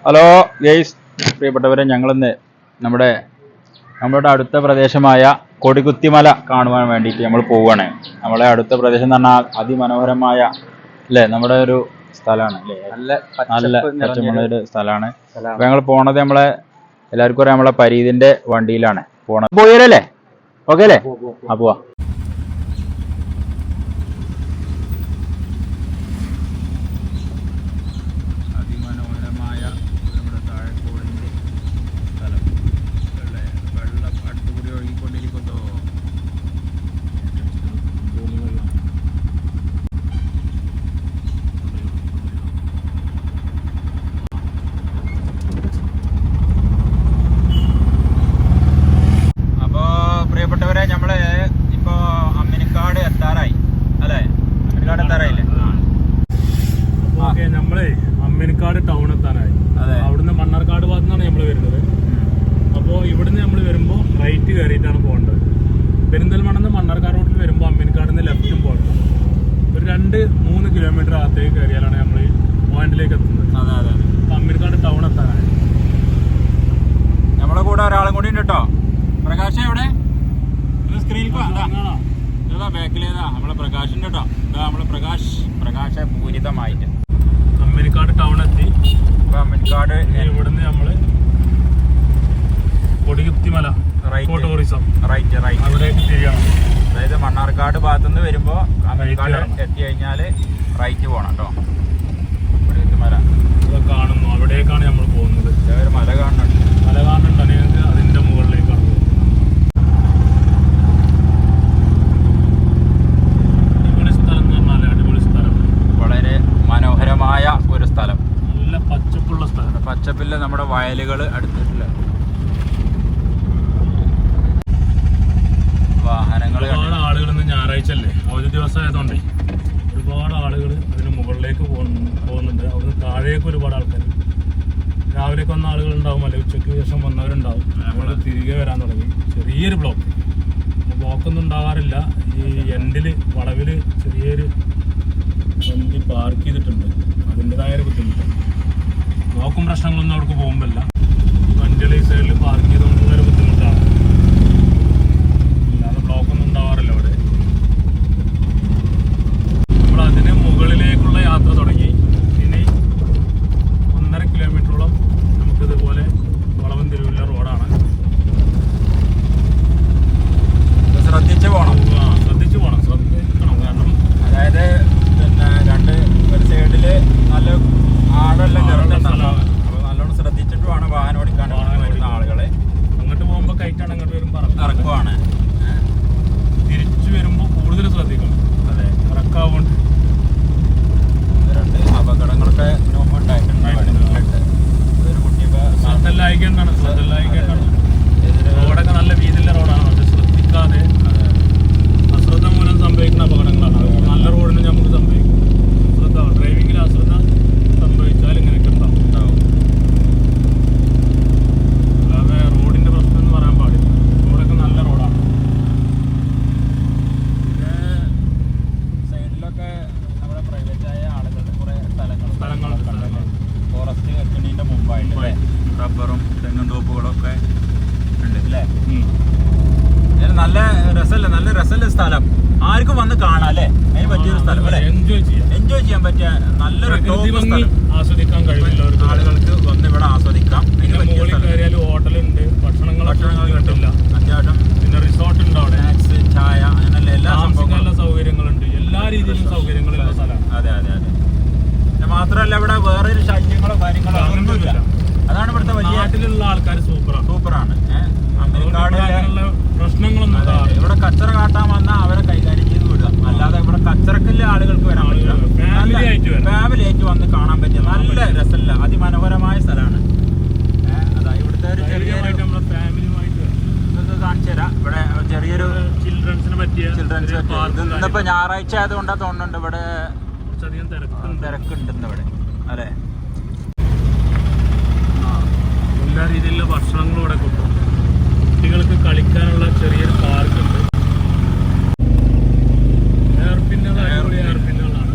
Hello guys, പ്രിയപ്പെട്ടവരെ, ഞങ്ങളിന്ന് നമ്മുടെ അടുത്ത പ്രദേശമായ കൊടികുത്തിമല കാണുവാൻ വേണ്ടിയിട്ട് നമ്മൾ പോവുകയാണ്. നമ്മളെ അടുത്ത പ്രദേശം എന്ന് പറഞ്ഞാൽ അതിമനോഹരമായ അല്ലേ, നമ്മുടെ ഒരു സ്ഥലമാണ് അല്ലേ, നല്ല പച്ചമുള്ള ഒരു സ്ഥലമാണ്. അപ്പൊ ഞങ്ങൾ പോണത് എല്ലാവർക്കും അറിയാം, നമ്മളെ പരീതിന്റെ വണ്ടിയിലാണ് പോണത്. പോയല്ലേ? ഓക്കെ അല്ലേ? ആ പോവാ. അമ്മിനിക്കാട് ടൗൺ എത്താനായി. അവിടുന്ന് മണ്ണാർക്കാട് ഭാഗത്തുനിന്നാണ് നമ്മൾ വരുന്നത്. അപ്പോൾ ഇവിടുന്ന് നമ്മൾ വരുമ്പോൾ റൈറ്റ് കയറിയിട്ടാണ് പോകേണ്ടത്. പെരിന്തൽമണ്ണ മണ്ണാർക്കാട് റോഡിൽ വരുമ്പോൾ അമ്മിനിക്കാട് നിന്ന് ലെഫ്റ്റും പോകണം. ഒരു 2-3 കിലോമീറ്റർ അകത്തേക്ക് കയറിയാലാണ് നമ്മൾ പോയിന്റിലേക്ക് എത്തുന്നത്. അപ്പോൾ അമ്മിനിക്കാട് ടൗൺ എത്താനായി. നമ്മളെ കൂടെ ഒരാളും കൂടി ഉണ്ട് കേട്ടോ. പ്രകാശ് എവിടെ? സ്ക്രീനിൽ ബാക്കിലേതാ നമ്മളെ പ്രകാശിന്റെ കേട്ടോ. നമ്മളെ പ്രകാശ പൂരിതമായിട്ട് അമ്മിനിക്കാട് ടൗൺ എത്തി. അമ്മിനിക്കാട് ഇവിടുന്ന് നമ്മള് കൊടികുത്തിമല ടൂറിസം റൈറ്റ് അവിടേക്ക് തിരിയണം. അതായത് മണ്ണാർക്കാട് ഭാഗത്തുനിന്ന് വരുമ്പോ അമ്മിനിക്കാട് എത്തി കഴിഞ്ഞാല് റൈറ്റ് പോണം കേട്ടോ. കൊടികുത്തിമല കാണുന്നു, അവിടേക്കാണ് നമ്മൾ പോകുന്നത്. ഒരു മല കാണുന്നുണ്ട്. അല്ലെങ്കിൽ അതിന്റെ മുകളിലേക്കാണ് പോകുന്നത്. അടിപൊളി സ്ഥലം എന്ന് പറഞ്ഞാൽ അടിപൊളി സ്ഥലം, വളരെ മനോഹരമായ ഒരു സ്ഥലം, നല്ല പച്ചപ്പുള്ള സ്ഥലം. പച്ചപ്പില്ല നമ്മുടെ വയലുകൾ അടുത്തിട്ടില്ല. വാഹനങ്ങൾ, ഒരുപാട് ആളുകൾ ഇന്ന് ഞായറാഴ്ച അല്ലേ, അവധി ദിവസം ആയതുകൊണ്ടേ ഒരുപാട് ആളുകൾ അതിന് മുകളിലേക്ക് പോകുന്നുണ്ട്. അവിടുന്ന് താഴേക്ക് ഒരുപാട് ആൾക്കാർ, രാവിലേക്ക് വന്ന ആളുകൾ ഉണ്ടാവും, അല്ലെങ്കിൽ ഉച്ചയ്ക്ക് ശേഷം വന്നവരുണ്ടാവും. നമ്മൾ തിരികെ വരാൻ തുടങ്ങി. ചെറിയൊരു ബ്ലോക്കൊന്നും ഉണ്ടാകാറില്ല. ഈ എൻഡിൽ വളവിൽ ചെറിയൊരു വണ്ടി പാർക്ക് ചെയ്തിട്ടുണ്ട്. അതിൻ്റെതായ ഒരു ബുദ്ധിമുട്ട്. ബ്ലോക്കും പ്രശ്നങ്ങളൊന്നും അവർക്ക് പോകുമ്പോഴല്ല, വണ്ടികൾ ഈ സൈഡിൽ പാർക്ക് ചെയ്തുകൊണ്ടുള്ളൊരു ബുദ്ധിമുട്ടാണ്. അല്ലാതെ ബ്ലോക്കൊന്നും ഉണ്ടാവാറില്ല അവിടെ. നമ്മൾ അതിന് മുകളിലേക്കുള്ള യാത്ര തുടങ്ങി. ഇനി 1.5 കിലോമീറ്ററോളം നമുക്കിതുപോലെ വളവൻ തിരുവല്ല റോഡാണ്. ശ്രദ്ധിച്ചു പോകണം. ശ്രദ്ധിക്കണം. കാരണം അതായത് ഒരു സൈഡില് നല്ല ആഴെല്ലാം ചെറുതുണ്ടാവും. അപ്പൊ നല്ലോണം ശ്രദ്ധിച്ചിട്ട് വേണം വാഹനം ഓടിക്കാൻ വരുന്ന ആളുകളെ. അങ്ങോട്ട് പോകുമ്പോൾ കയറ്റാണ്, അങ്ങോട്ട് വരുമ്പോൾ ഇറക്കുവാണ്. തിരിച്ചു വരുമ്പോൾ കൂടുതൽ ശ്രദ്ധിക്കണം. അതെ, ഇറക്കാവുണ്ട്. 2 അപകടങ്ങളൊക്കെ ഉണ്ടായിട്ടുണ്ട്. ഒരു കുട്ടിയൊക്കെ ശ്രദ്ധയിലായിക്കൊണ്ടാണ്. റോഡൊക്കെ നല്ല വീതിയുള്ള റോഡാണ്. അത് ശ്രദ്ധിക്കാതെ അശ്രദ്ധ മൂലം സംഭവിക്കുന്ന അപകടങ്ങളാണ്. നല്ല റോഡിന് നമുക്ക് സംഭവിക്കും. ഡ്രൈവിംഗിൽ അശ്രദ്ധ സംഭവിച്ചാൽ ഇങ്ങനെയൊക്കെ ഉണ്ടാവും. അല്ലാതെ റോഡിന്റെ പ്രശ്നം എന്ന് പറയാൻ പാടില്ല. റോഡൊക്കെ നല്ല റോഡാണ്. പിന്നെ സൈഡിലൊക്കെ നമ്മുടെ പ്രൈവറ്റായ ആളുകളുടെ കുറെ സ്ഥലങ്ങൾ ഫോറസ്റ്റ് വെക്കുന്നതിന്റെ മുമ്പായിട്ട് റബ്ബറും തെങ്ങും തോപ്പുകളൊക്കെ ഉണ്ട് അല്ലേ. നല്ല രസമല്ല സ്ഥലം. ആർക്കും വന്ന് കാണാം അല്ലേ. അതിന് പറ്റിയൊരു സ്ഥലം അല്ലേ, എൻജോയ് ചെയ്യാൻ പറ്റിയ നല്ലൊരു ആസ്വദിക്കാൻ കഴിയുന്ന ആളുകൾക്ക് വന്ന് ഇവിടെ ആസ്വദിക്കാം. ഹോട്ടലുണ്ട്, ഭക്ഷണങ്ങൾ കിട്ടില്ല. അത്യാവശ്യം പിന്നെ റിസോർട്ട് ഉണ്ട് അവിടെ, സ്നാക്സ്, ചായ, അങ്ങനെയുള്ള എല്ലാ സൗകര്യങ്ങളുണ്ട്. എല്ലാ രീതിയിലും സൗകര്യങ്ങളുള്ള സ്ഥലം. അതെ. പിന്നെ മാത്രമല്ല ഇവിടെ വേറൊരു ശല്യങ്ങളോ കാര്യങ്ങളോ ഒന്നുമില്ല. അതാണ് ഇവിടുത്തെ വലിയ. നാട്ടിലുള്ള ആൾക്കാർ സൂപ്പറാണ്. പ്രശ്നങ്ങളൊന്നും ഇവിടെ കച്ചറ കാട്ടാൻ വന്നാൽ അവരെ കൈകാര്യം ചെയ്ത് വിടുക. അല്ലാതെ ഇവിടെ കച്ചറക്കില്ല ആളുകൾക്ക് വരാൻ പറ്റില്ല. ഫാമിലി ആയിട്ട് വന്ന് കാണാൻ പറ്റിയ നല്ല രസമില്ല അതിമനോഹരമായ സ്ഥലമാണ്. അതായത് ഇവിടുത്തെ ഒരു കാണിച്ചു തരാം. ഇവിടെ ചെറിയൊരു ചിൽഡ്രൻസ് ഇന്നിപ്പോ ഞായറാഴ്ച ആയതുകൊണ്ടാ തോന്നുന്നുണ്ട് ഇവിടെ തിരക്കുണ്ടെന്ന് ഇവിടെ അല്ലേ. എല്ലാ രീതിയിലുള്ള ഭക്ഷണങ്ങളും ഇവിടെ കിട്ടും. കുട്ടികൾക്ക് കളിക്കാനുള്ള ചെറിയൊരു പാർക്കുണ്ട്. അടിപൊളി എയർപിന്നുകളാണ്.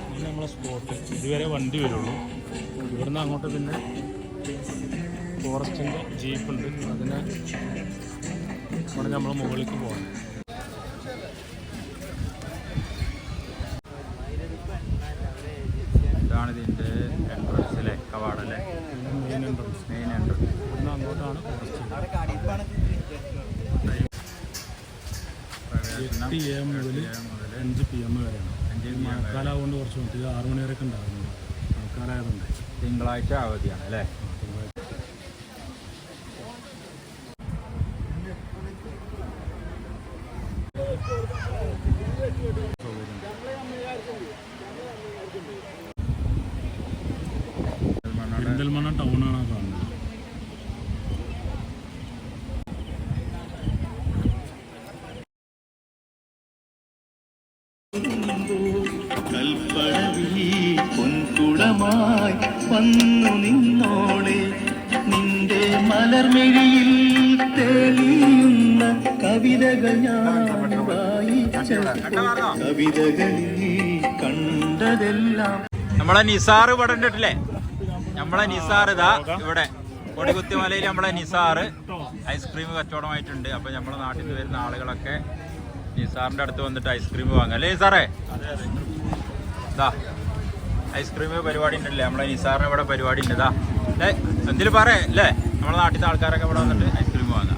ഇനി നമ്മളെ സ്പോട്ട് ഇതുവരെ വണ്ടി വരുള്ളൂ. ഇവിടുന്ന് അങ്ങോട്ട് പിന്നെ ഫോറസ്റ്റിൻ്റെ ജീപ്പുണ്ട്, അതിനെ അവിടെ നമ്മൾ മുകളിലേക്ക് പോകാം. ഇതാണ് ഇതിൻ്റെ എൻട്രൻസ് അല്ലേ, കവാടല്ലേ, മെയിൻ എൻട്രൻസ്. ഇവിടുന്ന് അങ്ങോട്ടാണ് ഫോറസ്റ്റ്. 8 AM മുതൽ 5 PM വരെയാണ്. മഴക്കാലമായതുകൊണ്ട് കുറച്ച് മറ്റേ 6 മണി വരെയൊക്കെ ഉണ്ടാകുന്നുണ്ട്. മഴക്കാലമായതുകൊണ്ട് തിങ്കളാഴ്ച അവധിയാണ് അല്ലേ. പെരിന്തൽമണ്ണ ടൗണാണ് കാണുന്നത്. പൊൻകുടമായി വന്നു നിന്നോളെ നിന്റെ മലർമിഴിയിൽ തെളിയുന്ന കവിതകൾ ഞാൻ വായിച്ചപ്പോൾ കവിതകളിൽ കണ്ടതെല്ലാം. നമ്മളെ നിസാർ ഇവിടെ ഉണ്ടിട്ടില്ലേ, നമ്മളെ നിസാർ ഇതാ ഇവിടെ കൊടികുത്തിമലയിൽ നമ്മളെ നിസാർ ഐസ്ക്രീം കച്ചവടമായിട്ടുണ്ട്. അപ്പൊ നമ്മളെ നാട്ടിൽ നിന്ന് വരുന്ന ആളുകളൊക്കെ നിസാറിന്റെ അടുത്ത് വന്നിട്ട് ഐസ്ക്രീം വാങ്ങാം അല്ലേ നിസാറേ? ഇതാ ഐസ്ക്രീം പരിപാടി ഉണ്ടല്ലേ, നമ്മളെ നിസാറിന് ഇവിടെ പരിപാടി ഉണ്ട്. ഇതാ എന്തിലും പറയേ അല്ലേ, നമ്മളെ നാട്ടിലത്തെ ആൾക്കാരൊക്കെ ഇവിടെ വന്നിട്ട് ഐസ്ക്രീം വാങ്ങാം.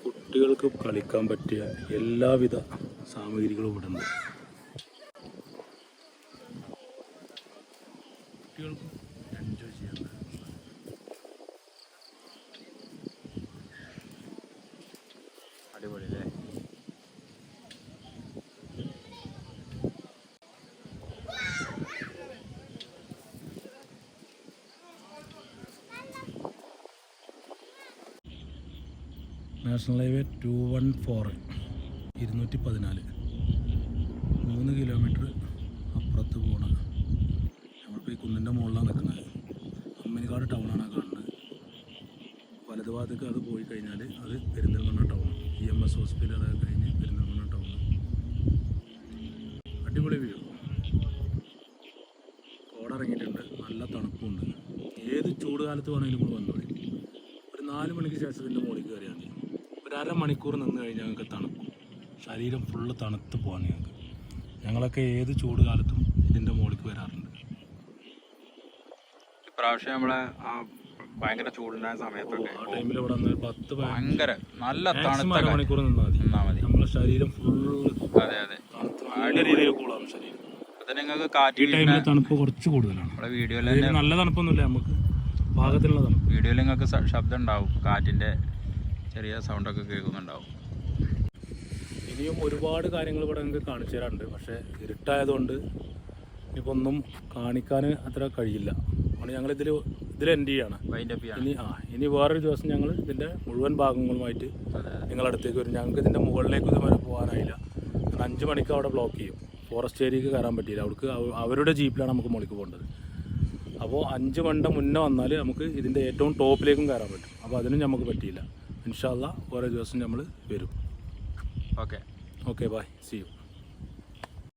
കുട്ടികൾക്ക് കളിക്കാൻ പറ്റിയ എല്ലാവിധ സാമഗ്രികളും ഇവിടെ ഉണ്ട്. കുട്ടികൾക്ക് എൻജോയ് ചെയ്യാൻ അടിപൊളി അല്ലേ. നാഷണൽ ഹൈവേ 214 214 3 കിലോമീറ്റർ അപ്പുറത്ത് പോകണ നമ്മളിപ്പോൾ ഈ കുന്നിൻ്റെ മുകളിലാണ് നിൽക്കുന്നത്. അമ്മനിക്കാട് ടൗണാണ് കാണുന്നത്. വലതുഭാഗത്തേക്ക് അത് പോയി കഴിഞ്ഞാൽ അത് പെരിന്തൽമണ്ണ ടൗൺ, EMS ഹോസ്പിറ്റൽ അതൊക്കെ കഴിഞ്ഞ് പെരിന്തൽമണ്ണ ടൗൺ. അടിപൊളി വ്യൂ. കോടിറങ്ങിയിട്ടുണ്ട്, നല്ല തണുപ്പുണ്ട്. ഏത് ചൂട് കാലത്ത് വേണമെങ്കിലും കൂടെ വന്നോളി. ഒരു 4 മണിക്ക് ശേഷം ഇതിൻ്റെ മുകളിൽ കയറിയാൽ മതി. ഒരു അരമണിക്കൂർ നിന്ന് കഴിഞ്ഞാൽ ഞങ്ങൾക്ക് തണുക്കും, ശരീരം ഫുള്ള് തണുത്ത് പോകാൻ ഞങ്ങൾക്ക്. ഞങ്ങളൊക്കെ ഏത് ചൂട് കാലത്തും ഇതിൻ്റെ മുകളിലേക്ക് വരാറുണ്ട്. ഇപ്രാവശ്യം നമ്മളെ ഭയങ്കര ചൂടുണ്ടായ സമയത്തൊക്കെ ആ ടൈമിൽ ഇവിടെ വന്ന് 10 ഭയങ്കര നല്ല അരമണിക്കൂർ നിന്നാൽ മതി. നമ്മളെ ശരീരം ഫുള്ള് നല്ല രീതിയിൽ കൂളാവും ശരീരം. ഈ ടൈമിൽ തണുപ്പ് കുറച്ച് കൂടുതലാണ്. നല്ല തണുപ്പൊന്നുമില്ല, നമുക്ക് പാകത്തിനുള്ള തണുപ്പ്. വീഡിയോയിൽ നിങ്ങൾക്ക് ശബ്ദം ഉണ്ടാവും, കാറ്റിൻ്റെ ചെറിയ സൗണ്ടൊക്കെ കേൾക്കുന്നുണ്ടാവും. ഇനിയും ഒരുപാട് കാര്യങ്ങൾ ഇവിടെ നിങ്ങൾക്ക് കാണിച്ചു തരാറുണ്ട്. പക്ഷേ ഇരുട്ടായതുകൊണ്ട് ഇനിയിപ്പോൾ ഒന്നും കാണിക്കാൻ അത്ര കഴിയില്ല. അതുകൊണ്ട് ഞങ്ങൾ ഇതിൽ എൻഡ് ചെയ്യാണ്. ഇനി വേറൊരു ദിവസം ഞങ്ങൾ ഇതിൻ്റെ മുഴുവൻ ഭാഗങ്ങളുമായിട്ട് നിങ്ങളുടെ അടുത്തേക്ക് വരും. ഞങ്ങൾക്ക് ഇതിൻ്റെ മുകളിലേക്ക് ഇതുവരെ പോകാനായില്ല. 5 മണിക്ക് അവിടെ ബ്ലോക്ക് ചെയ്യും. ഫോറസ്റ്റ് ഏരിയക്ക് കയറാൻ പറ്റിയില്ല. അവർക്ക് അവരുടെ ജീപ്പിലാണ് നമുക്ക് മുകളിലേക്ക് പോകേണ്ടത്. അപ്പോൾ 5 മണിയുടെ മുന്നേ വന്നാൽ നമുക്ക് ഇതിൻ്റെ ഏറ്റവും ടോപ്പിലേക്കും കയറാൻ പറ്റും. അപ്പോൾ അതിനും നമുക്ക് പറ്റിയില്ല. ഇൻഷാ അല്ലാഹ് വേറെ ദിവസം നമ്മൾ വരും. Okay okay bye, see U.